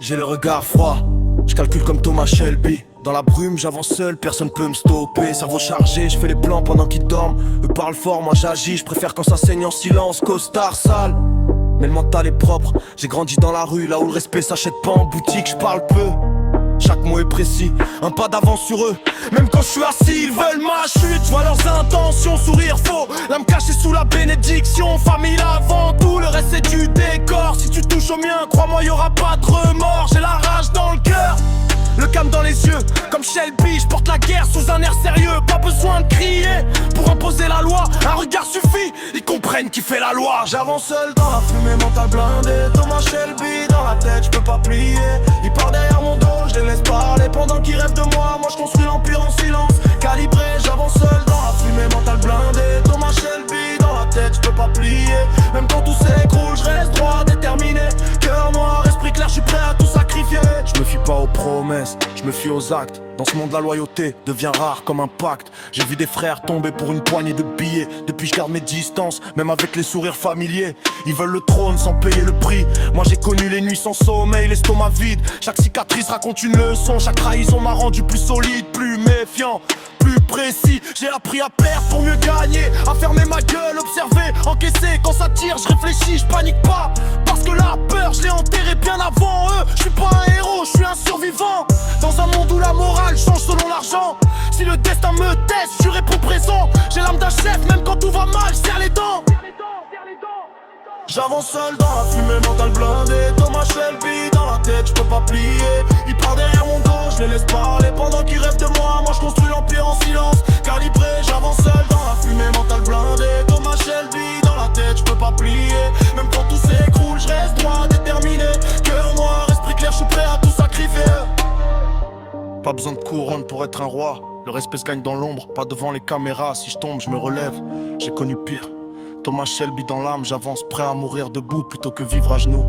J'ai le regard froid, je calcule comme Thomas Shelby. Dans la brume j'avance seul, personne peut me stopper. Cerveau chargé, je fais les plans pendant qu'ils dorment. Eux parlent fort, moi j'agis, je préfère quand ça saigne en silence. Costard sale, mais le mental est propre. J'ai grandi dans la rue, là où le respect s'achète pas en boutique. Je parle peu, chaque mot est précis, un pas d'avance sur eux. Même quand je suis assis, ils veulent ma chute. Je vois leurs intentions, sourire faux, l'âme cachée sous la bénédiction. Famille avant tout, le reste c'est du décor. Si tu touches au mien, crois-moi y'aura pas de remords. J'ai la rage dans le cœur, le calme dans les yeux. Comme Shelby, je porte la guerre sous un air sérieux. Pas besoin de crier pour imposer la loi, un regard suffit, ils comprennent qui fait la loi. J'avance seul dans la fumée, mental blindé. Thomas Shelby dans la tête, je peux pas plier. Ils parlent derrière mon dos, je les laisse parler pendant qu'ils rêvent de moi. Moi je construis l'empire en silence, calibré. J'avance seul dans la fumée, mental blindé. Thomas Shelby dans la tête, je peux pas plier. Même quand tout s'écroule, je reste droit, déterminé. Cœur noir, esprit clair, je suis prêt à tout sacrifier. Je me fie pas aux promesses, je me fie aux actes. Dans ce monde la loyauté devient rare comme un pacte. J'ai vu des frères tomber pour une poignée de billets. Depuis je garde mes distances, même avec les sourires familiers. Ils veulent le trône sans payer le prix. Moi j'ai connu les nuits sans sommeil, l'estomac vide. Chaque cicatrice raconte une leçon. Chaque trahison m'a rendu plus solide, plus méfiant, plus précis. J'ai appris à perdre pour mieux gagner, à fermer ma gueule, observer, encaisser. Quand ça tire, je réfléchis, je panique pas. Parce que la peur, je l'ai enterrée bien avant eux. Je suis pas un héros, je suis un survivant. Dans un monde où la morale change selon l'argent. Si le destin me teste, je réponds présent. J'ai l'âme d'un chef, même quand tout va mal, je serre les dents. J'avance seul dans la fumée, mental blindé. Thomas Shelby dans la tête, je peux pas plier. Ils parlent derrière mon dos, je les laisse parler pendant qu'ils rêvent de moi. Moi je construis l'empire en silence, calibré. J'avance seul dans la fumée, mental blindé. Thomas Shelby dans la tête, je peux pas plier. Même quand tout s'écroule, je reste droit, déterminé. Cœur noir, esprit clair, je suis prêt à tout sacrifier. Pas besoin de couronne pour être un roi. Le respect se gagne dans l'ombre, pas devant les caméras. Si je tombe, je me relève, j'ai connu pire. Thomas Shelby dans l'âme, j'avance prêt à mourir debout plutôt que vivre à genoux.